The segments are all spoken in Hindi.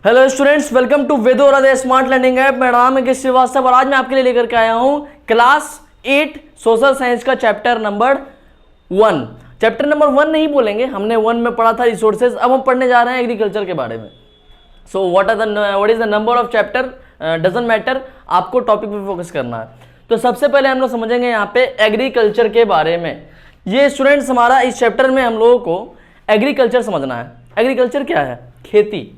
हेलो स्टूडेंट्स, वेलकम टू वेदोरादे स्मार्ट लर्निंग ऐप। मेरा नाम है किस श्रीवास्तव और आज मैं आपके लिए लेकर के आया हूं क्लास 8 सोशल साइंस का चैप्टर नंबर 1। चैप्टर नंबर 1 नहीं बोलेंगे, हमने 1 में पढ़ा था रिसोर्सेज, अब हम पढ़ने जा रहे हैं एग्रीकल्चर के बारे में। So what is the number of chapter doesn't matter, आपको टॉपिक पे फोकस करना है। तो सबसे पहले हम लोग समझेंगे यहाँ पे एग्रीकल्चर के बारे में। ये स्टूडेंट्स हमारा इस चैप्टर में हम लोगों को एग्रीकल्चर समझना है। एग्रीकल्चर क्या है? खेती।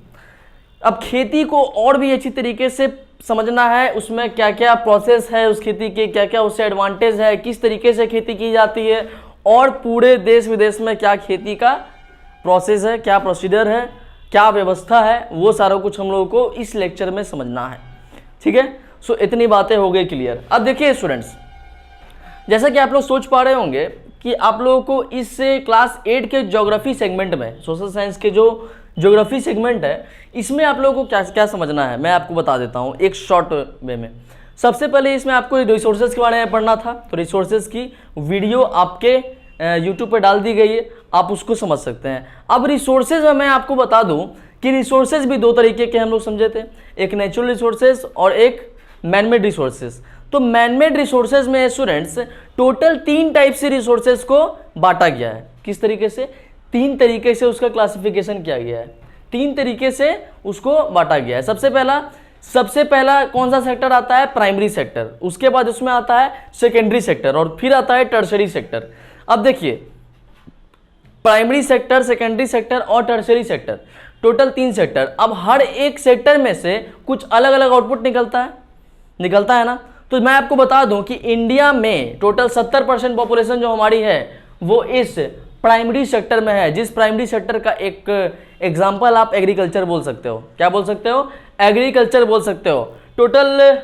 अब खेती को और भी अच्छी तरीके से समझना है, उसमें क्या क्या प्रोसेस है, उस खेती के क्या क्या उससे एडवांटेज है, किस तरीके से खेती की जाती है और पूरे देश विदेश में क्या खेती का प्रोसेस है, क्या प्रोसीजर है, क्या व्यवस्था है, वो सारा कुछ हम लोगों को इस लेक्चर में समझना है। ठीक है, सो इतनी बातें हो गई क्लियर। अब देखिए स्टूडेंट्स, जैसा कि आप लोग सोच पा रहे होंगे कि आप लोगों को इस क्लास 8 के ज्योग्राफी सेगमेंट में, सोशल साइंस के जो ज्योग्राफी सेगमेंट है, इसमें आप लोगों को क्या क्या समझना है मैं आपको बता देता हूँ एक शॉर्ट वे में। सबसे पहले इसमें आपको रिसोर्सेज के बारे में पढ़ना था, तो रिसोर्सेज की वीडियो आपके यूट्यूब पर डाल दी गई है, आप उसको समझ सकते हैं। अब रिसोर्सेज में मैं आपको बता दूं कि रिसोर्सेज भी दो तरीके के हम लोग समझे थे, एक नेचुरल रिसोर्सेज और एक मैनमेड रिसोर्सेज। तो मैनमेड रिसोर्सेज में स्टूडेंट्स टोटल 3 टाइप से रिसोर्सेज को बांटा गया है। किस तरीके से? 3 तरीके से उसका क्लासिफिकेशन किया गया है, 3 तरीके से उसको बांटा गया है। सबसे पहला कौन सा सेक्टर आता है? Primary sector. उसके बाद उसमें आता है सेकेंडरी सेक्टर और फिर आता है टर्शरी सेक्टर। अब देखिए, प्राइमरी सेक्टर, सेकेंडरी सेक्टर और टर्शरी सेक्टर, टोटल 3 सेक्टर। अब हर एक सेक्टर में से कुछ अलग अलग आउटपुट निकलता है ना। तो मैं आपको बता दूं कि इंडिया में टोटल 70% पॉपुलेशन जो हमारी है वो इस प्राइमरी सेक्टर में है, जिस प्राइमरी सेक्टर का एक एग्जांपल आप एग्रीकल्चर बोल सकते हो। क्या बोल सकते हो? एग्रीकल्चर बोल सकते हो। टोटल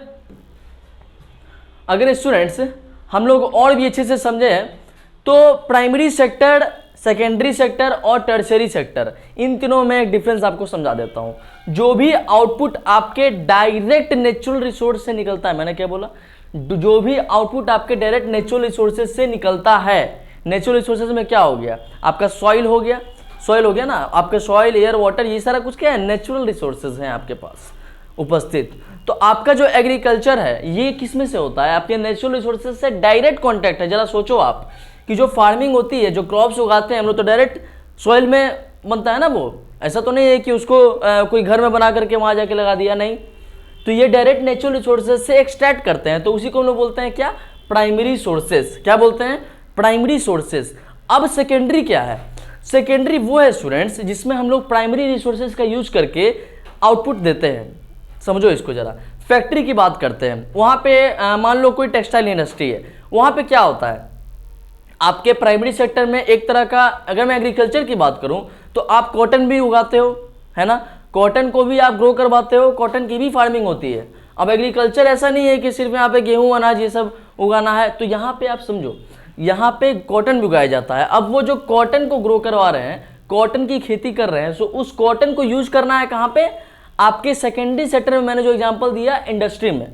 अगर स्टूडेंट्स हम लोग और भी अच्छे से समझे तो प्राइमरी सेक्टर, सेकेंडरी सेक्टर और टर्शरी सेक्टर, इन तीनों में एक डिफरेंस आपको समझा देता हूं। जो भी आउटपुट आपके डायरेक्ट नेचुरल रिसोर्स से निकलता है, मैंने क्या बोला? जो भी आउटपुट आपके डायरेक्ट नेचुरल रिसोर्सेज से निकलता है, नेचुरल रिसोर्सेज में क्या हो गया? आपका सॉइल हो गया ना, आपके सॉइल, एयर, वाटर, ये सारा कुछ क्या है? नेचुरल रिसोर्सेज हैं आपके पास उपस्थित। तो आपका जो एग्रीकल्चर है ये किस में से होता है? आपके नेचुरल रिसोर्सेज से डायरेक्ट कॉन्टैक्ट है। जरा सोचो आप कि जो फार्मिंग होती है, जो क्रॉप्स उगाते हैं हम लोग, तो डायरेक्ट सॉइल में बनता है ना वो। ऐसा तो नहीं है कि उसको कोई घर में बना करके वहां जाके लगा दिया, नहीं। तो ये डायरेक्ट नेचुरल रिसोर्सेज से एक्सट्रैक्ट करते हैं, तो उसी को हम लोग बोलते हैं क्या? Primary sources. क्या बोलते हैं? Primary sources. अब सेकेंडरी क्या है? सेकेंडरी वो है स्टूडेंट्स जिसमें हम लोग प्राइमरी रिसोर्सेज का यूज करके आउटपुट देते हैं। समझो इसको जरा। फैक्ट्री की बात करते हैं, वहां पे मान लो कोई टेक्सटाइल इंडस्ट्री है, वहां पे क्या होता है? आपके प्राइमरी सेक्टर में एक तरह का, अगर मैं एग्रीकल्चर की बात करूं तो आप कॉटन भी उगाते हो, है ना। कॉटन को भी आप ग्रो करवाते हो, कॉटन की भी फार्मिंग होती है। अब एग्रीकल्चर ऐसा नहीं है कि सिर्फ यहाँ पे गेहूं, अनाज ये सब उगाना है। तो यहाँ पे आप समझो, यहाँ पे कॉटन भी उगाया जाता है। अब वो जो कॉटन को ग्रो करवा रहे हैं, कॉटन की खेती कर रहे हैं, सो उस कॉटन को यूज करना है कहाँ पे? आपके सेकेंडरी सेक्टर में। मैंने जो एग्जांपल दिया, इंडस्ट्री में,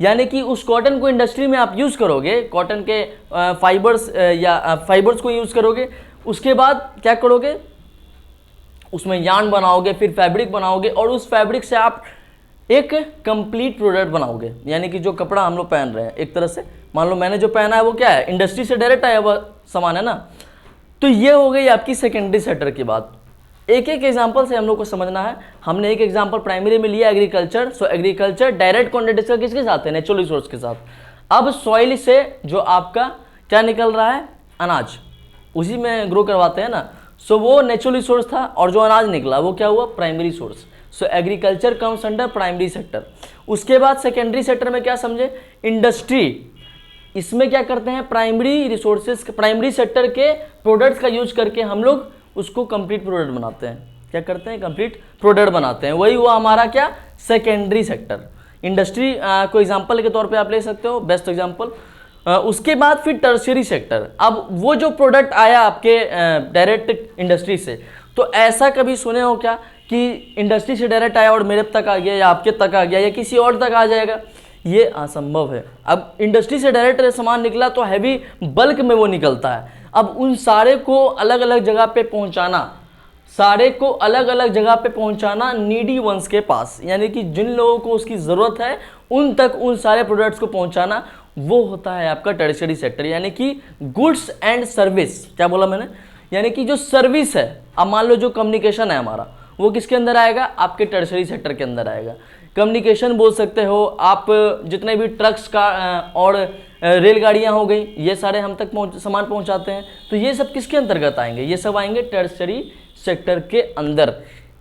यानी कि उस कॉटन को इंडस्ट्री में आप यूज करोगे, कॉटन के फाइबर्स या फाइबर्स को यूज करोगे। उसके बाद क्या करोगे? उसमें यार्न बनाओगे, फिर फैब्रिक बनाओगे और उस फैब्रिक से आप एक कंप्लीट प्रोडक्ट बनाओगे। यानी कि जो कपड़ा हम लोग पहन रहे हैं, एक तरह से मान लो मैंने जो पहना है वो क्या है? इंडस्ट्री से डायरेक्ट आया हुआ सामान है ना। तो ये हो गई आपकी सेकेंडरी सेक्टर की बात। एक एक एग्जांपल से हम लोग को समझना है। हमने एक एग्जांपल प्राइमरी में लिया एग्रीकल्चर। सो एग्रीकल्चर डायरेक्ट कॉन्टैक्ट किसके साथ है? नेचुरल रिसोर्स के साथ। अब सॉइल से जो आपका क्या निकल रहा है? अनाज, उसी में ग्रो करवाते हैं ना। सो वो नेचुरल रिसोर्स था और जो अनाज निकला वो क्या हुआ? Primary source. सो agriculture comes under primary sector. उसके बाद सेकेंडरी सेक्टर में क्या समझे? इंडस्ट्री। इसमें क्या करते हैं? प्राइमरी रिसोर्सेज, प्राइमरी सेक्टर के प्रोडक्ट्स का यूज करके हम लोग उसको कंप्लीट प्रोडक्ट बनाते हैं। क्या करते हैं? कंप्लीट प्रोडक्ट बनाते हैं। वही हुआ हमारा क्या? Secondary sector. इंडस्ट्री को एग्जांपल के तौर पे आप ले सकते हो, बेस्ट एग्जांपल। उसके बाद फिर टर्शियरी सेक्टर। अब वो जो प्रोडक्ट आया आपके डायरेक्ट इंडस्ट्री से, तो ऐसा कभी सुने हो क्या कि इंडस्ट्री से डायरेक्ट आया और मेरे तक आ गया या आपके तक आ गया या किसी और तक आ जाएगा? ये असंभव है। अब इंडस्ट्री से डायरेक्ट सामान निकला तो हैवी बल्क में वो निकलता है। अब उन सारे को अलग अलग जगह पे पहुंचाना सारे को अलग अलग जगह पे पहुंचाना नीडी वंस के पास, यानी कि जिन लोगों को उसकी ज़रूरत है उन तक उन सारे प्रोडक्ट्स को पहुंचाना, वो होता है आपका टर्शियरी सेक्टर, यानी कि गुड्स एंड सर्विस। क्या बोला मैंने? यानी कि जो सर्विस है, अब मान लो जो कम्युनिकेशन है हमारा, वो किसके अंदर आएगा? आपके टर्शियरी सेक्टर के अंदर आएगा। कम्युनिकेशन बोल सकते हो आप, जितने भी ट्रक्स का और रेलगाड़ियाँ हो गई, ये सारे हम तक सामान पहुँचाते हैं, तो ये सब किसके अंतर्गत आएंगे? ये सब आएंगे टर्शियरी सेक्टर के अंदर।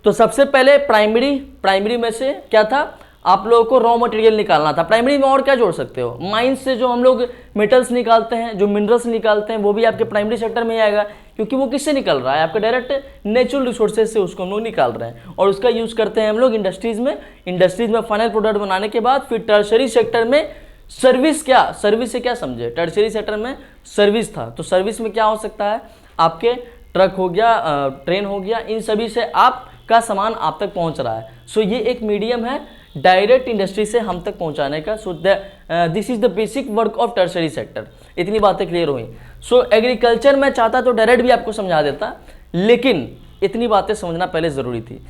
तो सबसे पहले प्राइमरी में से क्या था? आप लोगों को रॉ मटेरियल निकालना था। प्राइमरी में और क्या जोड़ सकते हो? माइंस से जो हम लोग मेटल्स निकालते हैं, जो मिनरल्स निकालते हैं, वो भी आपके प्राइमरी सेक्टर में ही आएगा, क्योंकि वो किससे निकल रहा है? आपका डायरेक्ट नेचुरल रिसोर्सेज से उसको हम लोग निकाल रहे हैं, और उसका यूज़ करते हैं हम लोग इंडस्ट्रीज़ में फाइनल प्रोडक्ट बनाने के बाद। फिर टर्शियरी सेक्टर में सर्विस, क्या सर्विस से क्या समझे? टर्शियरी सेक्टर में सर्विस था, तो सर्विस में क्या हो सकता है? आपके ट्रक हो गया, ट्रेन हो गया, इन सभी से आपका सामान आप तक पहुंच रहा है। सो ये एक मीडियम है डायरेक्ट इंडस्ट्री से हम तक पहुंचाने का। So this is the basic work of tertiary sector. इतनी बातें क्लियर हुई। सो एग्रीकल्चर में चाहता तो डायरेक्ट भी आपको समझा देता, लेकिन इतनी बातें समझना पहले ज़रूरी थी,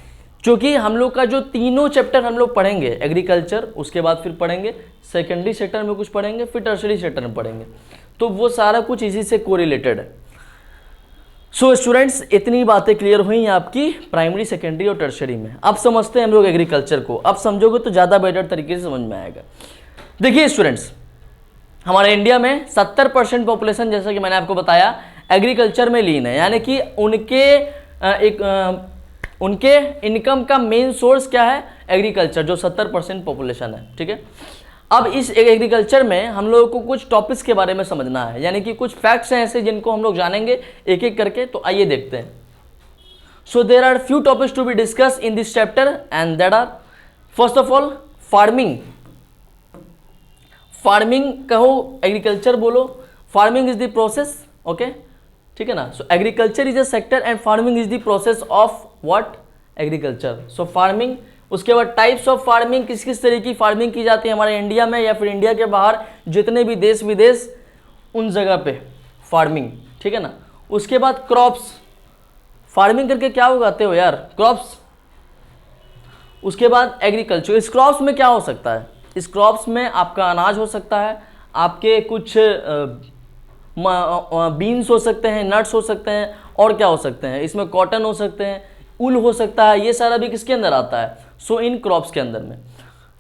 क्योंकि हम लोग का जो तीनों चैप्टर हम लोग पढ़ेंगे, एग्रीकल्चर, उसके बाद फिर पढ़ेंगे सेकेंडरी सेक्टर में कुछ पढ़ेंगे, फिर टर्शियरी सेक्टर में पढ़ेंगे, तो वो सारा कुछ इसी से कोरिलेटेड है। सो स्टूडेंट्स, इतनी बातें क्लियर हुई आपकी प्राइमरी, सेकेंडरी और टर्शियरी में। अब समझते हैं हम लोग एग्रीकल्चर को। अब समझोगे तो ज़्यादा बेटर तरीके से समझ में आएगा। देखिए स्टूडेंट्स, हमारे इंडिया में 70% पॉपुलेशन, जैसा कि मैंने आपको बताया, एग्रीकल्चर में लीन है, यानी कि उनके इनकम का मेन सोर्स क्या है? एग्रीकल्चर, जो 70% पॉपुलेशन है। ठीक है, अब इस एग्रीकल्चर में हम लोगों को कुछ टॉपिक्स के बारे में समझना है, यानी कि कुछ फैक्ट्स हैं ऐसे जिनको हम लोग जानेंगे एक एक करके। तो आइए देखते हैं। So there are few topics to be discuss in this chapter and that are, first of all, farming कहो, एग्रीकल्चर बोलो, farming is the process. Okay, ठीक है ना? So agriculture is a sector and farming is the process of what? Agriculture. So farming, उसके बाद टाइप्स ऑफ फार्मिंग, किस किस तरीके की फार्मिंग की जाती है हमारे इंडिया में या फिर इंडिया के बाहर, जितने भी देश विदेश, उन जगह पे फार्मिंग। ठीक है ना? उसके बाद क्रॉप्स, फार्मिंग करके क्या उगाते हो यार? क्रॉप्स। उसके बाद एग्रीकल्चर। इस क्रॉप्स में क्या हो सकता है? इस क्रॉप्स में आपका अनाज हो सकता है, आपके कुछ बीन्स हो सकते हैं, नट्स हो सकते हैं, और क्या हो सकते हैं? इसमें कॉटन हो सकते हैं, उल हो सकता है, ये सारा भी किसके अंदर आता है? सो इन क्रॉप्स के अंदर में।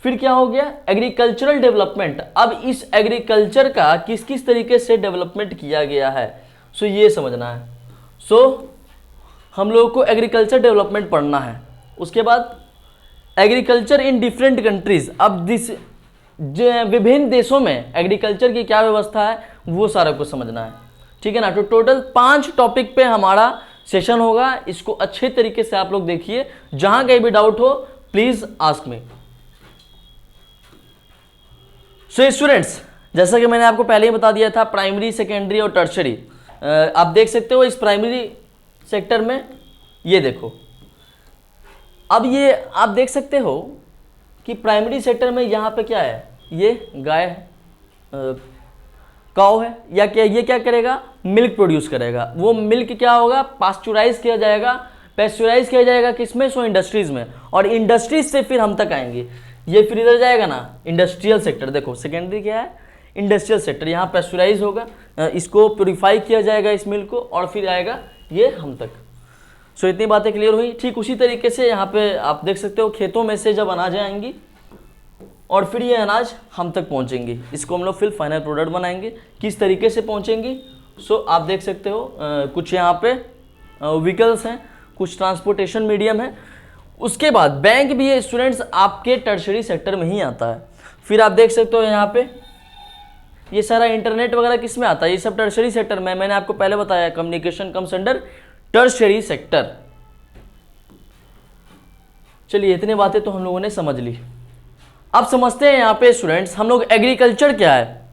फिर क्या हो गया? Agricultural development. अब इस एग्रीकल्चर का किस किस तरीके से डेवलपमेंट किया गया है, सो ये समझना है। सो हम लोगों को एग्रीकल्चर डेवलपमेंट पढ़ना है। उसके बाद एग्रीकल्चर इन डिफरेंट कंट्रीज। अब विभिन्न देशों में एग्रीकल्चर की क्या व्यवस्था है, वो सारा कुछ समझना है। ठीक है ना? तो टोटल 5 टॉपिक पे हमारा सेशन होगा। इसको अच्छे तरीके से आप लोग देखिए, जहां कहीं भी डाउट हो please ask me. So students, जैसा कि मैंने आपको पहले ही बता दिया था, प्राइमरी, सेकेंडरी और टर्शियरी। आप देख सकते हो इस प्राइमरी सेक्टर में, ये देखो, अब ये आप देख सकते हो कि प्राइमरी सेक्टर में यहाँ पे क्या है? ये गाय है, काऊ है, या क्या ये क्या करेगा? मिल्क प्रोड्यूस करेगा। वो मिल्क क्या होगा? पास्चुराइज किया जाएगा किसमें? सो इंडस्ट्रीज में, और इंडस्ट्रीज से फिर हम तक आएंगे। ये फिर इधर जाएगा ना, इंडस्ट्रियल सेक्टर। देखो सेकेंडरी क्या है? Industrial sector. यहाँ पास्चुराइज होगा, इसको प्योरीफाई किया जाएगा इस मिल्क को, और फिर आएगा ये हम तक। सो इतनी बातें क्लियर हुई। ठीक उसी तरीके से यहाँ पे आप देख सकते हो, खेतों में से जब अनाज आएंगी और फिर ये अनाज हम तक पहुँचेंगी, इसको हम लोग फिर फाइनल प्रोडक्ट बनाएंगे। किस तरीके से पहुँचेंगी? सो आप देख सकते हो, कुछ यहाँ पे व्हीकल्स हैं, कुछ ट्रांसपोर्टेशन मीडियम है। उसके बाद बैंक भी है स्टूडेंट्स, आपके टर्शियरी सेक्टर में ही आता है। फिर आप देख सकते हो यहाँ पे ये सारा इंटरनेट वगैरह किस में आता है? ये सब टर्शियरी सेक्टर में। मैंने आपको पहले बताया communication comes under tertiary sector. चलिए, इतनी बातें तो हम लोगों ने समझ ली। अब समझते हैं यहाँ पे स्टूडेंट्स, हम लोग एग्रीकल्चर क्या है।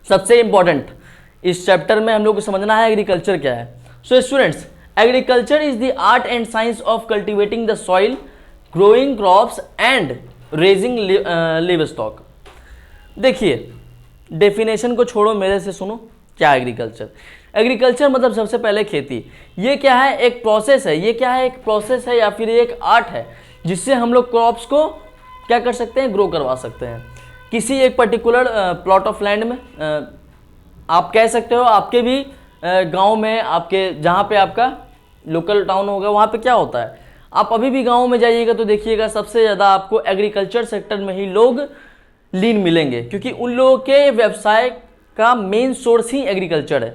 सबसे इंपॉर्टेंट इस चैप्टर में हम लोग को समझना है एग्रीकल्चर क्या है। So students, agriculture is the art and science of cultivating the soil, growing crops and raising live stock. देखिए, डेफिनेशन को छोड़ो, मेरे से सुनो, क्या एग्रीकल्चर? एग्रीकल्चर मतलब सबसे पहले खेती। ये क्या है, एक प्रोसेस है। ये क्या है, एक प्रोसेस है या फिर एक आर्ट है जिससे हम लोग क्रॉप्स को क्या कर सकते हैं, ग्रो करवा सकते हैं किसी एक पर्टिकुलर प्लॉट ऑफ लैंड में। आप कह सकते हो आपके भी गांव में, आपके जहाँ पे आपका लोकल टाउन होगा वहाँ पे क्या होता है, आप अभी भी गांव में जाइएगा तो देखिएगा सबसे ज़्यादा आपको एग्रीकल्चर सेक्टर में ही लोग लीन मिलेंगे, क्योंकि उन लोगों के व्यवसाय का मेन सोर्स ही एग्रीकल्चर है।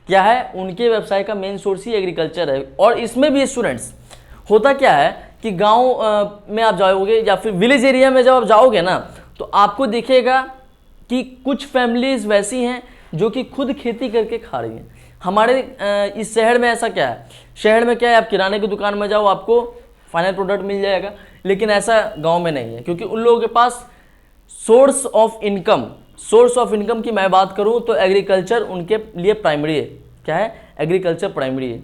क्या है, उनके व्यवसाय का मेन सोर्स ही एग्रीकल्चर है। और इसमें भी स्टूडेंट्स होता क्या है कि गांव में आप जाओगे या फिर विलेज एरिया में जब आप जाओगे ना, तो आपको दिखेगा कि कुछ फैमिलीज वैसी हैं जो कि खुद खेती करके खा रही हैं। हमारे इस शहर में ऐसा क्या है, शहर में क्या है, आप किराने की दुकान में जाओ आपको फाइनल प्रोडक्ट मिल जाएगा, लेकिन ऐसा गांव में नहीं है, क्योंकि उन लोगों के पास सोर्स ऑफ इनकम की मैं बात करूं तो एग्रीकल्चर उनके लिए प्राइमरी है। क्या है, एग्रीकल्चर प्राइमरी है।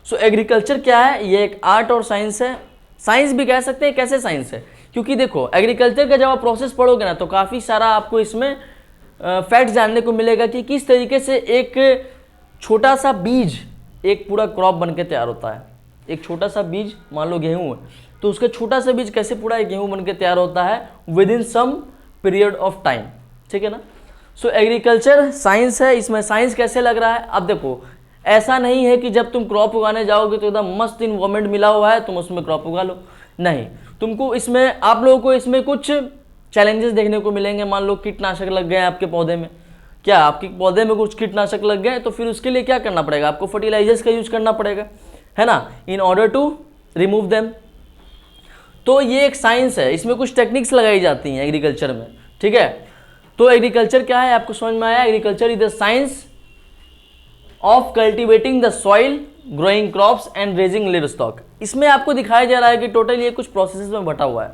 सो एग्रीकल्चर क्या है, ये एक आर्ट और साइंस है। साइंस भी कह सकते हैं। कैसे साइंस है, क्योंकि देखो एग्रीकल्चर का जब आप प्रोसेस पढ़ोगे ना तो काफ़ी सारा आपको इसमें फैक्ट जानने को मिलेगा कि किस तरीके से एक छोटा सा बीज एक पूरा क्रॉप बन के तैयार होता है। एक छोटा सा बीज, मान लो गेहूँ है, तो उसका छोटा सा बीज कैसे पूरा एक गेहूँ बन के तैयार होता है within some period of time. ठीक है ना। सो एग्रीकल्चर साइंस है। इसमें साइंस कैसे लग रहा है, अब देखो ऐसा नहीं है कि जब तुम क्रॉप उगाने जाओगे तो एकदम मस्त इन्वायरमेंट मिला हुआ है तुम उसमें क्रॉप उगा लो, नहीं। तुमको इसमें, आप लोगों को इसमें कुछ चैलेंजेस देखने को मिलेंगे। मान लो कीटनाशक लग गए आपके पौधे में, क्या आपके पौधे में कुछ कीटनाशक लग गए तो फिर उसके लिए क्या करना पड़ेगा, आपको फर्टिलाइजर्स का यूज करना पड़ेगा, है ना, in order to remove them. तो ये एक साइंस है, इसमें कुछ टेक्निक्स लगाई जाती हैं एग्रीकल्चर में। ठीक है, तो एग्रीकल्चर क्या है आपको समझ में आया। Agriculture is the science of cultivating the soil, growing crops and raising live stock. इसमें आपको दिखाया जा रहा है कि टोटल ये कुछ प्रोसेस में बटा हुआ है।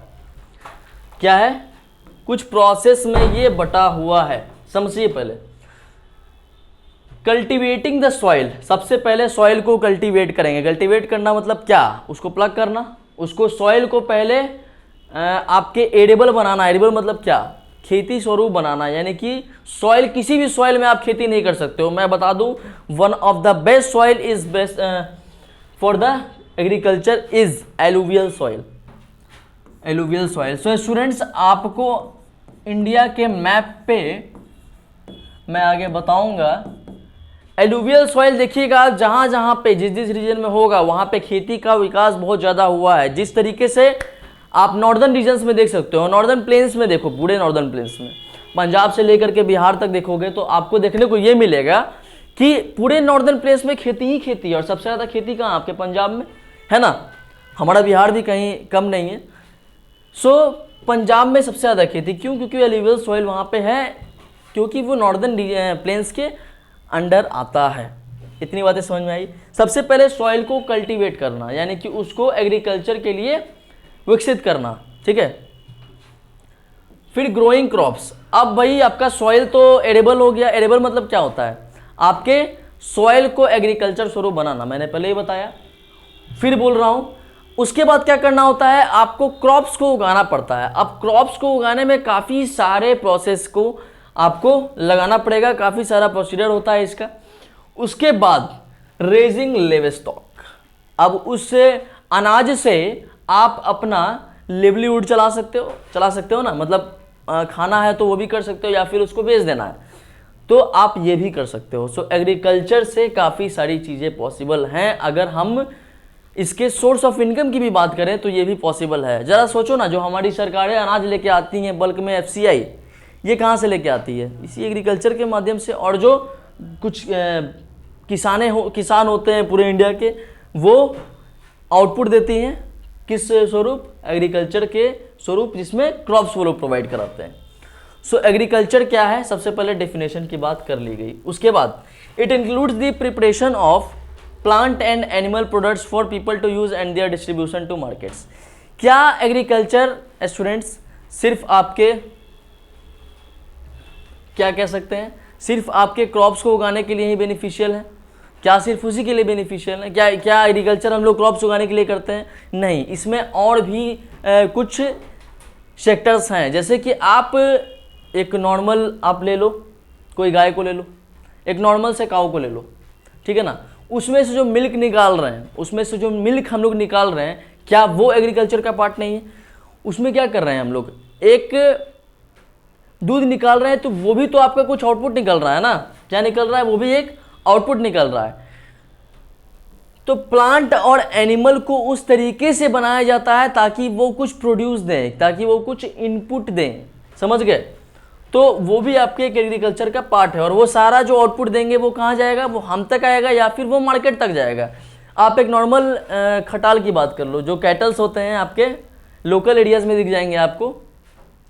क्या है, कुछ प्रोसेस में ये बटा हुआ है। समझिए पहले, कल्टिवेटिंग द सॉइल, सबसे पहले सॉइल को कल्टीवेट करेंगे। कल्टीवेट करना मतलब क्या, उसको प्लग करना, उसको सॉइल को पहले आपके एडेबल बनाना। एडेबल मतलब क्या, खेती स्वरूप बनाना, यानी कि सॉइल, किसी भी सॉइल में आप खेती नहीं कर सकते हो। मैं बता दूं, one of the best soil is best for the agriculture is alluvial soil. Alluvial soil. So students, आपको इंडिया के मैप पे मैं आगे बताऊंगा। एलुवियल सॉइल देखिएगा, जहां जहां पे जिस जिस रीजन में होगा वहां पे खेती का विकास बहुत ज़्यादा हुआ है। जिस तरीके से आप नॉर्दर्न रीजन्स में देख सकते हो, नॉर्दर्न प्लेन्स में देखो, पूरे नॉर्दर्न प्लेन्स में पंजाब से लेकर के बिहार तक देखोगे तो आपको देखने को ये मिलेगा कि पूरे नॉर्दर्न प्लेन्स में खेती ही खेती है। और सबसे ज़्यादा खेती कहाँ, आपके पंजाब में, है ना। हमारा बिहार भी कहीं कम नहीं है। सो पंजाब में सबसे ज़्यादा खेती क्यों, क्योंकि एलुवियल सॉइल वहाँ पे है, क्योंकि वो नॉर्दर्न प्लेन्स के अंडर आता है। इतनी बातें समझ में आई। सबसे पहले सॉइल को कल्टीवेट करना, यानी कि उसको एग्रीकल्चर के लिए विकसित करना। ठीक है, फिर ग्रोइंग क्रॉप्स। अब भाई आपका सॉइल तो एडेबल हो गया। एडेबल मतलब क्या होता है, आपके सॉइल को एग्रीकल्चर स्वरूप बनाना, मैंने पहले ही बताया, फिर बोल रहा हूं। उसके बाद क्या करना होता है, आपको क्रॉप्स को उगाना पड़ता है। अब क्रॉप्स को उगाने में काफ़ी सारे प्रोसेस को आपको लगाना पड़ेगा, काफ़ी सारा प्रोसीजर होता है इसका। उसके बाद रेजिंग लिवस्टॉक। अब उस अनाज से आप अपना लिवलीहुड चला सकते हो ना, मतलब खाना है तो वो भी कर सकते हो, या फिर उसको बेच देना है तो आप ये भी कर सकते हो। सो एग्रीकल्चर से काफ़ी सारी चीज़ें पॉसिबल हैं। अगर हम इसके सोर्स ऑफ इनकम की भी बात करें तो ये भी पॉसिबल है। ज़रा सोचो ना, जो हमारी सरकारें अनाज लेके आती हैं बल्क में, FCI, ये कहाँ से लेके आती है, इसी एग्रीकल्चर के माध्यम से। और जो कुछ किसान होते हैं पूरे इंडिया के, वो आउटपुट देती हैं किस स्वरूप, एग्रीकल्चर के स्वरूप, जिसमें क्रॉप्स वो लोग प्रोवाइड कराते हैं। सो एग्रीकल्चर क्या है, सबसे पहले डेफिनेशन की बात कर ली गई। उसके बाद it includes the preparation of plant and animal products for people to use and their distribution to markets. क्या एग्रीकल्चर स्टूडेंट्स सिर्फ आपके, क्या कह सकते हैं, सिर्फ आपके क्रॉप्स को उगाने के लिए ही बेनिफिशियल है? क्या सिर्फ उसी के लिए बेनिफिशियल है? क्या एग्रीकल्चर हम लोग क्रॉप्स उगाने के लिए करते हैं? नहीं, इसमें और भी कुछ सेक्टर्स हैं। जैसे कि आप एक नॉर्मल आप ले लो, कोई गाय को ले लो, एक नॉर्मल से काऊ को ले लो, ठीक है ना, उसमें से जो मिल्क निकाल रहे हैं, उसमें से जो मिल्क हम लोग निकाल रहे हैं, क्या वो एग्रीकल्चर का पार्ट नहीं है? उसमें क्या कर रहे हैं हम लोग, एक दूध निकाल रहे हैं तो वो भी तो आपका कुछ आउटपुट निकल रहा है ना, क्या निकल रहा है, वो भी एक आउटपुट निकल रहा है। तो प्लांट और एनिमल को उस तरीके से बनाया जाता है ताकि वो कुछ प्रोड्यूस दें, ताकि वो कुछ इनपुट दें, समझ गए? तो वो भी आपके एक एग्रीकल्चर का पार्ट है, और वो सारा जो आउटपुट देंगे वो कहाँ जाएगा, वो हम तक आएगा या फिर वो मार्केट तक जाएगा। आप एक नॉर्मल खटाल की बात कर लो, जो कैटल्स होते हैं आपके लोकल एरियाज़ में दिख जाएंगे आपको,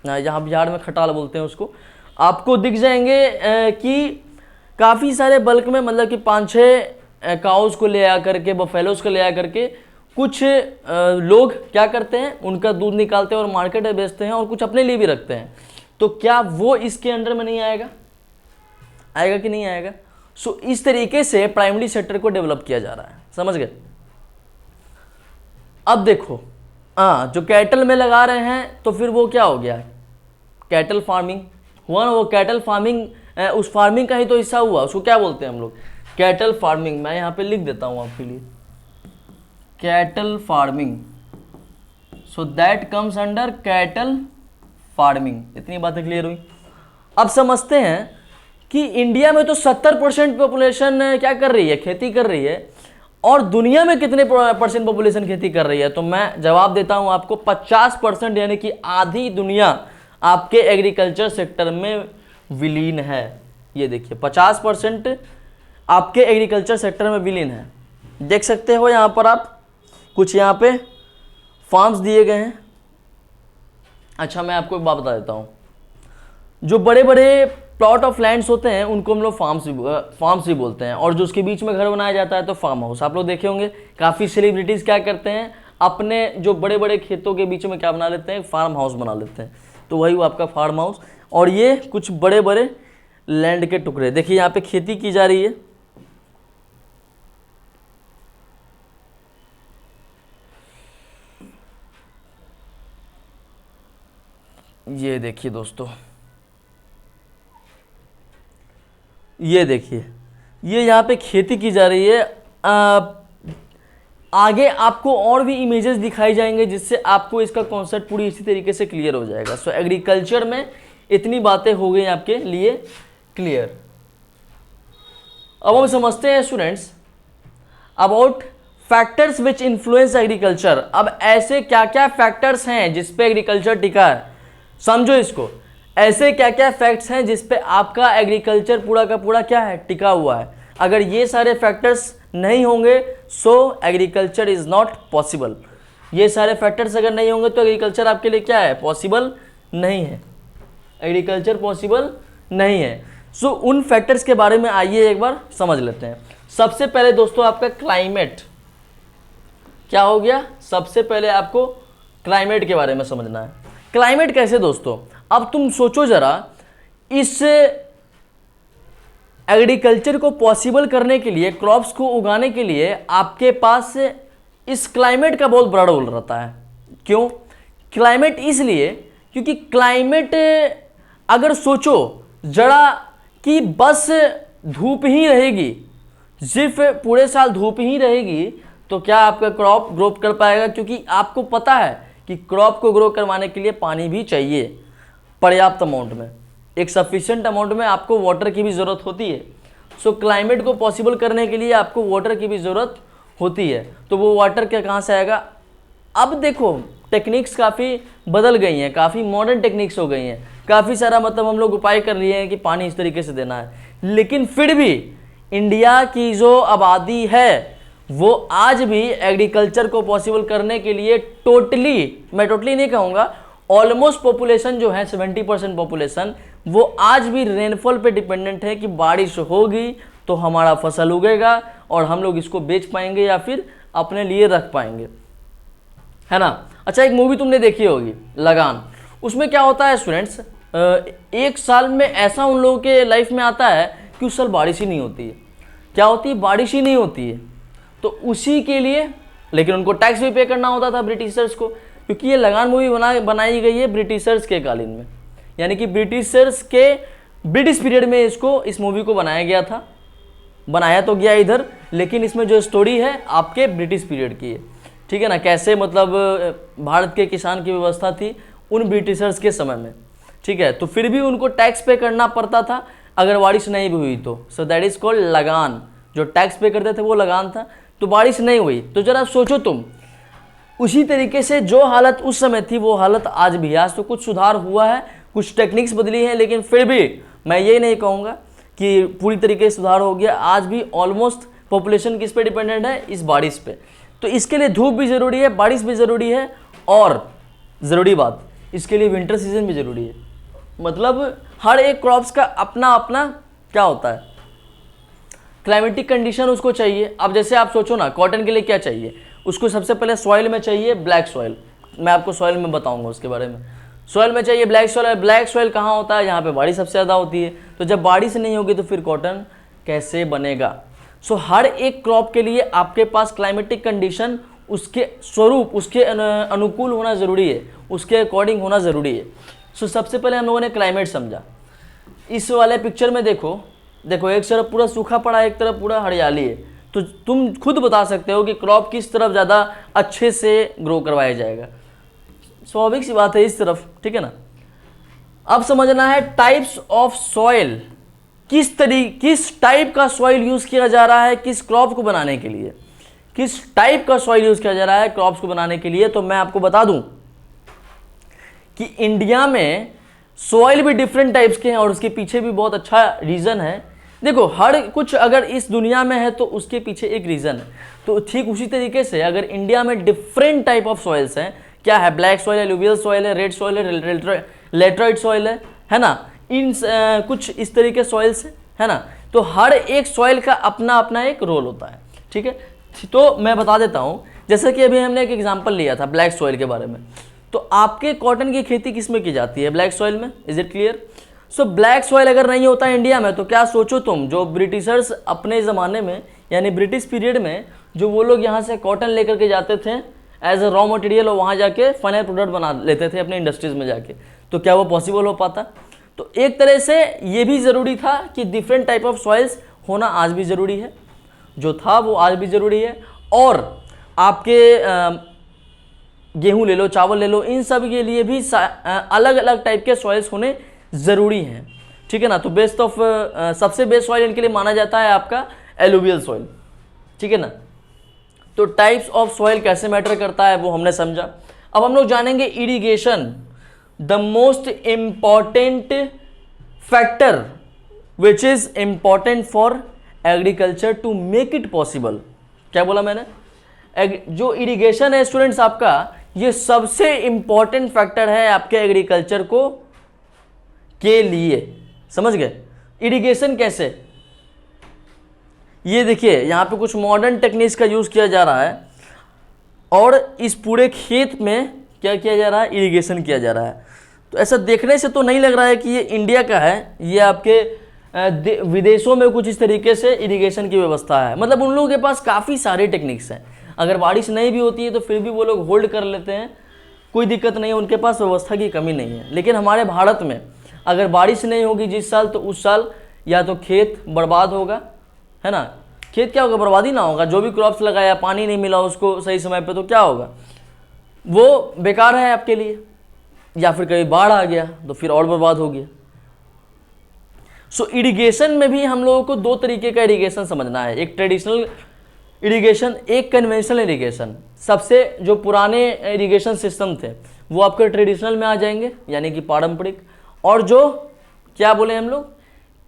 यहाँ बिहार में खटाल बोलते हैं उसको, आपको दिख जाएंगे कि काफ़ी सारे बल्क में, मतलब कि 5-6 काउस को ले आ करके, बफेलोज को ले आ करके कुछ लोग क्या करते हैं, उनका दूध निकालते हैं और मार्केट में बेचते हैं, और कुछ अपने लिए भी रखते हैं। तो क्या वो इसके अंडर में नहीं आएगा? आएगा कि नहीं आएगा? सो इस तरीके से प्राइमरी सेक्टर को डेवलप किया जा रहा है, समझ गए? अब देखो, जो कैटल में लगा रहे हैं तो फिर वो क्या हो गया, कैटल फार्मिंग हुआ ना, वो कैटल फार्मिंग उस फार्मिंग का ही तो हिस्सा हुआ, उसको क्या बोलते हैं हम लोग, कैटल फार्मिंग। मैं यहाँ पे लिख देता हूँ आपके लिए, cattle farming, so that comes under cattle farming. इतनी बातें क्लियर हुई? अब समझते हैं कि इंडिया में तो 70% पॉपुलेशन क्या कर रही है, खेती कर रही है, और दुनिया में कितने % पॉपुलेशन खेती कर रही है? तो मैं जवाब देता हूं आपको, 50%, यानी कि आधी दुनिया आपके एग्रीकल्चर सेक्टर में विलीन है। ये देखिए 50% आपके एग्रीकल्चर सेक्टर में विलीन है। देख सकते हो यहाँ पर आप, कुछ यहाँ पे फार्म्स दिए गए हैं। अच्छा, मैं आपको एक बात बता देता हूँ, जो बड़े बड़े प्लॉट ऑफ लैंड्स होते हैं उनको हम लोग फार्म्स भी बोलते हैं, और जो उसके बीच में घर बनाया जाता है तो फार्म हाउस। आप लोग देखे होंगे काफ़ी सेलिब्रिटीज़ क्या करते हैं, अपने जो बड़े बड़े खेतों के बीच में क्या बना लेते हैं, फार्म हाउस बना लेते हैं। तो वही वो आपका फार्म हाउस। और ये कुछ बड़े बड़े लैंड के टुकड़े, देखिए यहाँ पे खेती की जा रही है। ये देखिए दोस्तों, ये देखिए, ये यहाँ पे खेती की जा रही है। आगे आपको और भी इमेजेस दिखाई जाएंगे जिससे आपको इसका कॉन्सेप्ट पूरी इसी तरीके से क्लियर हो जाएगा। सो एग्रीकल्चर में इतनी बातें हो गई आपके लिए क्लियर। अब हम समझते हैं students about factors which influence agriculture. अब ऐसे क्या क्या फैक्टर्स हैं जिसपे एग्रीकल्चर टिका है, समझो इसको। ऐसे क्या क्या फैक्ट्स हैं जिसपे आपका एग्रीकल्चर पूरा का पूरा क्या है, टिका हुआ है। अगर ये सारे फैक्टर्स नहीं होंगे सो एग्रीकल्चर इज नॉट पॉसिबल। ये सारे फैक्टर्स अगर नहीं होंगे तो एग्रीकल्चर आपके लिए क्या है, पॉसिबल नहीं है। एग्रीकल्चर पॉसिबल नहीं है। सो उन फैक्टर्स के बारे में आइए एक बार समझ लेते हैं। सबसे पहले दोस्तों आपका क्लाइमेट क्या हो गया, सबसे पहले आपको क्लाइमेट के बारे में समझना है। क्लाइमेट कैसे दोस्तों, अब तुम सोचो जरा, इस एग्रीकल्चर को पॉसिबल करने के लिए, क्रॉप्स को उगाने के लिए आपके पास इस क्लाइमेट का बहुत बड़ा रोल रहता है। क्यों क्लाइमेट? इसलिए क्योंकि क्लाइमेट अगर सोचो जरा कि बस धूप ही रहेगी, सिर्फ पूरे साल धूप ही रहेगी, तो क्या आपका क्रॉप ग्रो कर पाएगा? क्योंकि आपको पता है कि क्रॉप को ग्रो करवाने के लिए पानी भी चाहिए पर्याप्त अमाउंट में, एक सफिशिएंट अमाउंट में आपको वाटर की भी ज़रूरत होती है। सो क्लाइमेट को पॉसिबल करने के लिए आपको वाटर की भी ज़रूरत होती है। तो वो वाटर क्या कहाँ से आएगा? अब देखो टेक्निक्स काफ़ी बदल गई हैं, काफ़ी मॉडर्न टेक्निक्स हो गई हैं, काफ़ी सारा मतलब हम लोग उपाय कर लिए हैं कि पानी इस तरीके से देना है, लेकिन फिर भी इंडिया की जो आबादी है वो आज भी एग्रीकल्चर को पॉसिबल करने के लिए टोटली, मैं टोटली नहीं कहूँगा, ऑलमोस्ट पॉपुलेशन जो है 70% पॉपुलेशन वो आज भी रेनफॉल पे डिपेंडेंट है कि बारिश होगी तो हमारा फसल उगेगा और हम लोग इसको बेच पाएंगे या फिर अपने लिए रख पाएंगे, है ना। अच्छा, एक मूवी तुमने देखी होगी लगान, उसमें क्या होता है स्टूडेंट्स, एक साल में ऐसा उन लोगों के लाइफ में आता है कि उस साल बारिश ही नहीं होती है। क्या होती है? बारिश ही नहीं होती है। तो उसी के लिए, लेकिन उनको टैक्स भी पे करना होता था ब्रिटिशर्स को, क्योंकि ये लगान मूवी बनाई गई है ब्रिटिशर्स के कालीन में, यानी कि ब्रिटिशर्स के ब्रिटिश पीरियड में इस मूवी को बनाया गया था। बनाया तो गया इधर, लेकिन इसमें जो स्टोरी है आपके ब्रिटिश पीरियड की है, ठीक है ना। कैसे मतलब भारत के किसान की व्यवस्था थी उन ब्रिटिशर्स के समय में, ठीक है। तो फिर भी उनको टैक्स पे करना पड़ता था अगर बारिश नहीं भी हुई तो, सो दैट इज कॉल्ड लगान। जो टैक्स पे करते थे वो लगान था। तो बारिश नहीं हुई तो जरा सोचो तुम, उसी तरीके से जो हालत उस समय थी वो हालत आज भी है। आज तो कुछ सुधार हुआ है, कुछ टेक्निक्स बदली हैं, लेकिन फिर भी मैं ये नहीं कहूँगा कि पूरी तरीके से सुधार हो गया। आज भी ऑलमोस्ट पॉपुलेशन किस पे डिपेंडेंट है, इस बारिश पे। तो इसके लिए धूप भी ज़रूरी है, बारिश भी ज़रूरी है, और ज़रूरी बात, इसके लिए विंटर सीजन भी ज़रूरी है। मतलब हर एक क्रॉप्स का अपना अपना क्या होता है, क्लाइमेटिक कंडीशन उसको चाहिए। अब जैसे आप सोचो ना, कॉटन के लिए क्या चाहिए उसको, सबसे पहले सॉइल में चाहिए ब्लैक सॉइल। मैं आपको सॉइल में बताऊंगा उसके बारे में। सॉइल में चाहिए ब्लैक सॉइल। ब्लैक सॉइल कहाँ होता है, यहाँ पे बारिश सबसे ज़्यादा होती है। तो जब बारिश नहीं होगी तो फिर कॉटन कैसे बनेगा। सो हर एक क्रॉप के लिए आपके पास क्लाइमेटिक कंडीशन उसके स्वरूप, उसके अनुकूल होना ज़रूरी है, उसके अकॉर्डिंग होना ज़रूरी है। सो सबसे पहले हम लोगों ने क्लाइमेट समझा। इस वाले पिक्चर में देखो, एक तरफ पूरा सूखा पड़ा है, एक तरफ पूरा हरियाली है। तो तुम खुद बता सकते हो कि क्रॉप किस तरफ ज़्यादा अच्छे से ग्रो करवाया जाएगा। स्वाभाविक सी बात है इस तरफ, ठीक है ना। अब समझना है टाइप्स ऑफ सॉइल, किस टाइप का सॉइल यूज़ किया जा रहा है किस क्रॉप को बनाने के लिए, किस टाइप का सॉइल यूज़ किया जा रहा है क्रॉप्स को बनाने के लिए। तो मैं आपको बता दूं कि इंडिया में सॉइल भी डिफरेंट टाइप्स के हैं, और उसके पीछे भी बहुत अच्छा रीज़न है। देखो, हर कुछ अगर इस दुनिया में है तो उसके पीछे एक रीज़न है। तो ठीक उसी तरीके से अगर इंडिया में डिफरेंट टाइप ऑफ सॉइल्स हैं, क्या है, ब्लैक सॉइल है, एलुवियल सॉइल है, रेड सॉइल है, लेटराइट सॉइल है ना, इन कुछ इस तरीके सॉइल्स है ना। तो हर एक सॉइल का अपना अपना एक रोल होता है, ठीक है। तो मैं बता देता हूँ, जैसे कि अभी हमने एक एग्जाम्पल लिया था ब्लैक सॉइल के बारे में। तो आपके कॉटन की खेती किस में की जाती है, ब्लैक सॉइल में, is it clear. So black soil अगर नहीं होता इंडिया में तो क्या सोचो तुम, जो ब्रिटिशर्स अपने ज़माने में यानी ब्रिटिश पीरियड में जो वो लोग यहाँ से कॉटन लेकर के जाते थे एज अ रॉ मटेरियल, और वहाँ जाके फाइनल प्रोडक्ट बना लेते थे अपने इंडस्ट्रीज़ में जाके, तो क्या वो पॉसिबल हो पाता। तो एक तरह से ये भी ज़रूरी था कि डिफरेंट टाइप ऑफ सॉइल्स होना आज भी ज़रूरी है, जो था वो आज भी ज़रूरी है। और आपके गेहूँ ले लो, चावल ले लो, इन सब के लिए भी अलग अलग टाइप के सॉइल्स होने ज़रूरी हैं, ठीक है ना। तो सबसे बेस्ट सॉइल इनके लिए माना जाता है आपका एलुवियल सॉइल, ठीक है ना। तो टाइप्स ऑफ सॉइल कैसे मैटर करता है वो हमने समझा। अब हम लोग जानेंगे irrigation, the most important factor which is important for agriculture to make it possible. क्या बोला मैंने, जो इरिगेशन है स्टूडेंट्स आपका, ये सबसे इम्पॉर्टेंट फैक्टर है आपके एग्रीकल्चर को के लिए, समझ गए। इरिगेशन कैसे, ये देखिए यहाँ पे कुछ मॉडर्न टेक्निक्स का यूज़ किया जा रहा है, और इस पूरे खेत में क्या किया जा रहा है, इरिगेशन किया जा रहा है। तो ऐसा देखने से तो नहीं लग रहा है कि ये इंडिया का है, ये आपके विदेशों में कुछ इस तरीके से इरिगेशन की व्यवस्था है। मतलब उन लोगों के पास काफ़ी सारे टेक्निक्स हैं, अगर बारिश नहीं भी होती है तो फिर भी वो लोग होल्ड कर लेते हैं, कोई दिक्कत नहीं है, उनके पास व्यवस्था की कमी नहीं है। लेकिन हमारे भारत में अगर बारिश नहीं होगी जिस साल, तो उस साल या तो खेत बर्बाद होगा, है ना। खेत क्या होगा, बर्बादी ना होगा, जो भी क्रॉप्स लगाया पानी नहीं मिला उसको सही समय पे, तो क्या होगा, वो बेकार है आपके लिए। या फिर कभी बाढ़ आ गया तो फिर और बर्बाद हो गया। सो इरिगेशन में भी हम लोगों को दो तरीके का इरिगेशन समझना है, एक ट्रेडिशनल इरिगेशन, एक कन्वेंशनल इरिगेशन। सबसे जो पुराने इरिगेशन सिस्टम थे वो आपके ट्रेडिशनल में आ जाएंगे, यानी कि पारंपरिक, और जो क्या बोले हम लोग,